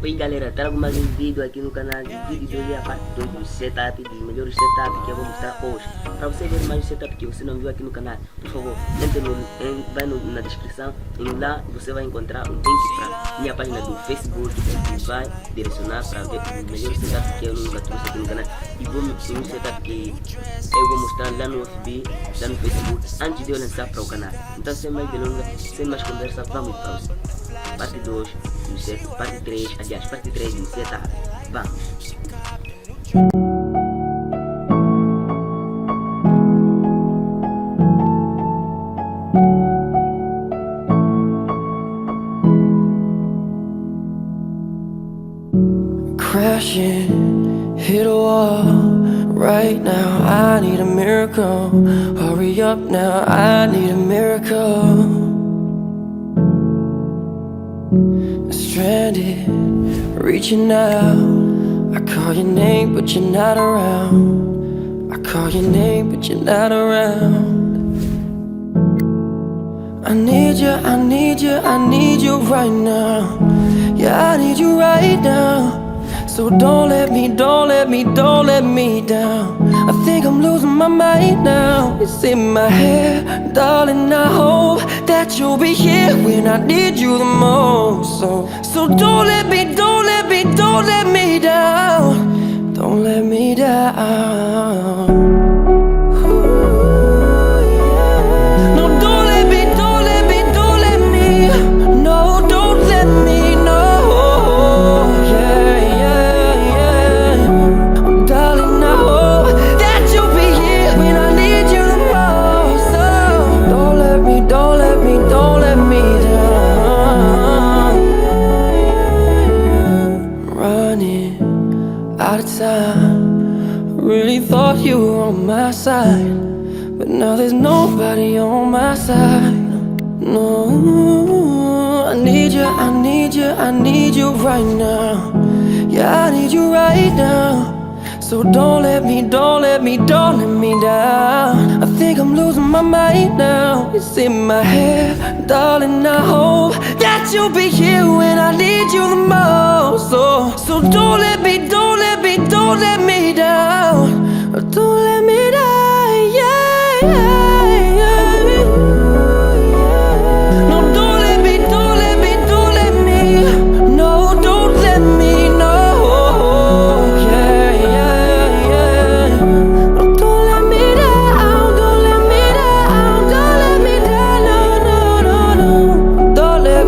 Oi galera, trago mais um vídeo aqui no canal. O vídeo de hoje é a parte 2 do setup, dos melhores setup que eu vou mostrar hoje. Para você ver mais setup que você não viu aqui no canal, por favor, vai na descrição e lá você vai encontrar um link para minha página do Facebook que vai direcionar para ver os melhores setup que eu nunca trouxe aqui no canal. E vou mostrar um setup que eu vou mostrar lá no FB, lá no Facebook, antes de eu lançar para o canal. Então sem mais delongas, sem mais conversa, vamos para o parte 2 do set, parte 3, aliás, parte 3 do setup. Vamos! Crashing, hit a wall. Right now, I need a miracle. Hurry up now, I need a miracle. Stranded, reaching out. I call your name, but you're not around. I call your name, but you're not around. I need you, I need you, I need you right now. Yeah, I need you right now. So don't let me down. I think I'm losing my mind now. It's in my head, darling, I hope that you'll be here when I need you the most. So don't let me down. Don't let me down. No, don't let me. No, don't let me. Out of time, really thought you were on my side, but now there's nobody on my side. No, I need you, I need you, I need you right now. Yeah, I need you right now. So don't let me down. I think I'm losing my mind now. It's in my head, darling, I hope that you'll be here when I need you the most. So don't let me down. Don't let me down, yeah. No, don't let me. No, don't let me, no. Yeah. No, don't let me down. Don't let me down, no. Don't let me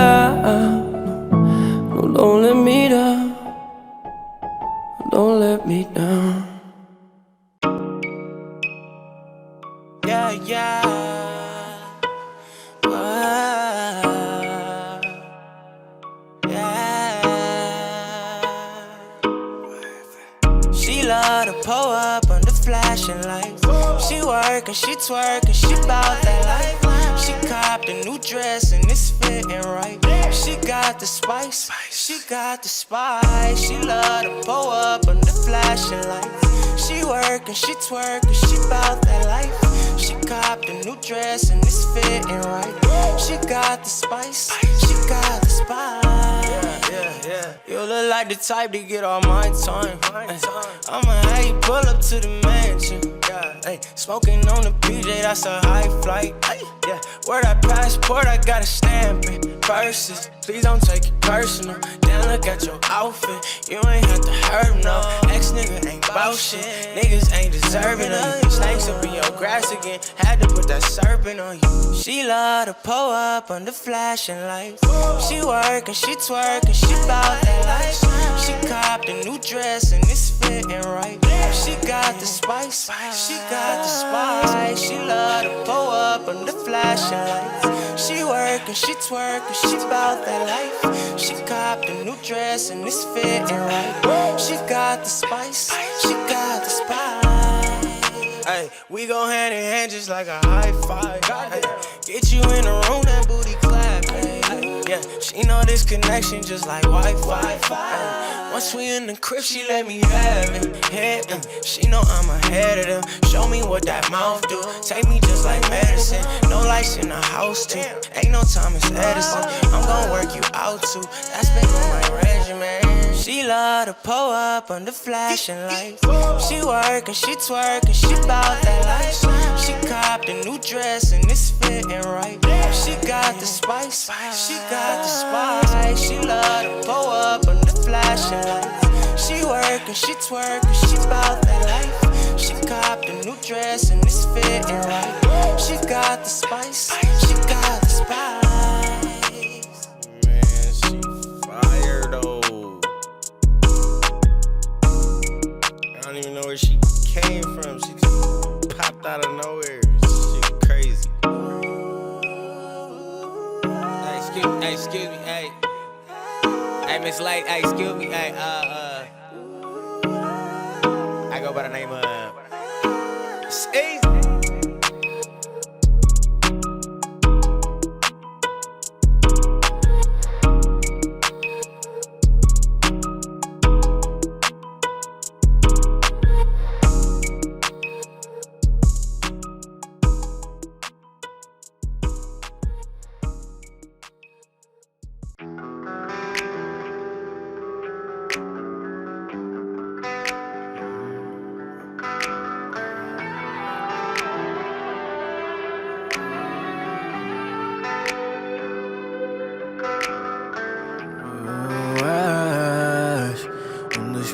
down. Don't let me down. Don't let me down. Yeah. She love to pull up under flashing lights. She work and she twerk and she bout that life. She copped a new dress and it's fitting right. She got the spice, she got the spice. She love to pull up under flashing lights. She work and she twerk and she bout that life. She copped a new dress and it's fitting right. She got the spice, she got the spice. Yeah. You look like the type to get all my time. I'ma have you pull up to the mansion. Ay, smoking on the PJ, that's a high flight. Ay, yeah, where that passport, I gotta stamp it. Purses, please don't take it personal. Then look at your outfit, you ain't have to hurt no. Ex-nigga ain't bout shit, niggas ain't deserving of you. Snakes up in your grass again, had to put that serpent on you. She love to pull up under flashing lights. She work and she twerk and she bout that life. She copped a new dress and it's fitting right. She got the spice, she got the spice. She love to pull up under flashing lights. She work and she twerk and she bout that life. She copped a new dress and it's fitting right. She got the spice, she got the spice. Ay, we go hand in hand just like a high five. Ay, get you in the room, that booty clap. Ay, yeah, she know this connection just like Wi-Fi. Ay, Once we in the crib, she let me have it. She know I'm ahead of them. Show me what that mouth do. Take me just like medicine. No lights in the house too. Ain't no Thomas Edison. I'm gon' work you out too. That's been on my regimen. She love to pull up under flashing lights. She work and she twerk and she bout that life. She copped a new dress and it's fitting right. She got the spice. She got the spice. She love to pull up under flashing lights. She work and she twerk and she bout that life. She copped a new dress and it's fitting right. She got the spice. She got the spice. Man, she fire though. I don't even know where she came from. She just popped out of nowhere. She crazy. Hey, excuse me, hey. Hey, Miss Light, hey, excuse me, hey, I go by the name of, it's easy.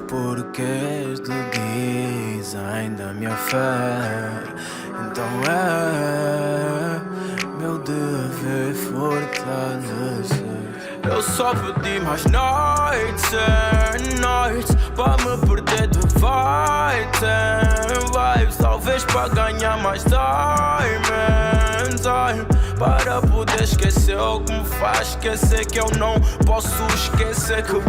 Porquês do design da minha fé. Então é meu dever fortalecer. Eu só pedi mais noites and nights pra me perder de vibes. Talvez pra ganhar mais time para poder esquecer o que me faz esquecer que eu não posso esquecer que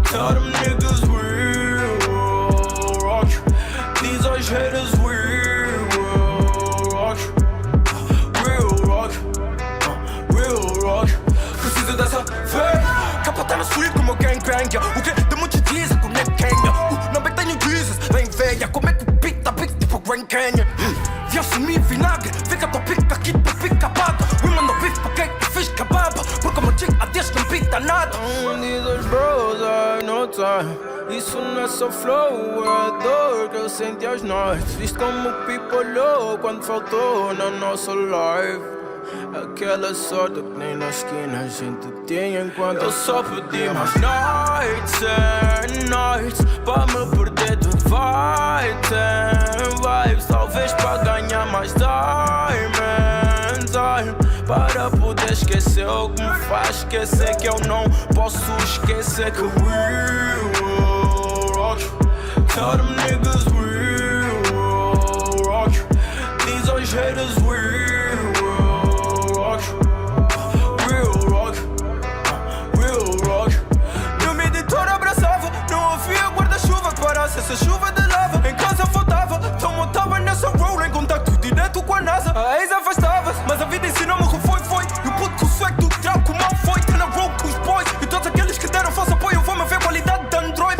tell them niggas we'll rock you. These are haters, we'll rock you. We'll rock you. We'll rock you. Preciso dessa fé. Capa tá na suíte como quem, quer. O que de muitos dizem como é quem. Não bem tenho Jesus, vem velha. Como é que pita, tipo Grand Canyon. Viu sumir vinagre, fica tua pica aqui, tu fica paga. We manda bife porque tu fiz cababa. Porque o chick a Deus não pita nada. These bros are no time. Isso não é só flow, é a dor que eu senti aos noites. Visto como o people olhou quando faltou na nossa live. Aquela sorte que nem na esquina a gente tinha enquanto eu só pedi mais nights and nights pra me perder de vibes. Talvez pra ganhar mais time para poder esquecer o que me faz esquecer que eu não posso esquecer que we'll rock you. Tell them niggas we'll rock you. These are haters, we'll rock you. We'll rock you. We'll rock you. Meu meditor abraçava, não havia guarda-chuva que parasse essa chuva de lava. Em casa faltava, então montava nessa roll em contacto direto com a NASA. A ex afastava-se, mas a vida ensinou-me o que foi. E o puto com o swag do trago mal foi. Tá na roll com os boys e todos aqueles que deram falso apoio vão-me ver qualidade de Android.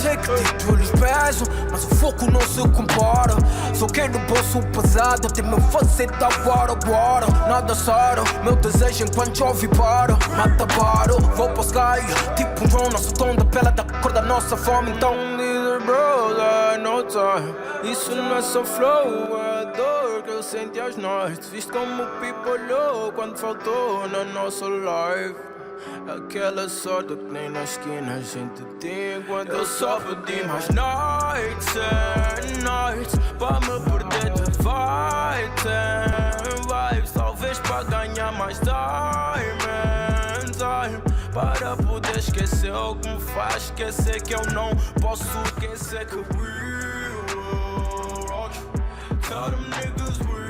Sei que títulos pesam, mas o foco não se compara. Só quero bolso pesado, até meu fazer da agora. Nada sério, meu desejo enquanto chove para. Mata paro, vou para o sky, tipo um drone, nosso tom da pele da cor da nossa fome. Então, these bros are no time. Isso não é só flow, é a dor que eu senti aos noites. Visto como o people olhou quando faltou na nossa live. Aquela sorte que nem na esquina a gente tinha enquanto eu só pedi mais nights and nights pra me perder de vibes. Talvez pra ganhar mais time para poder esquecer o que me faz esquecer que eu não posso esquecer que we'll rock you. Tell them niggas we'll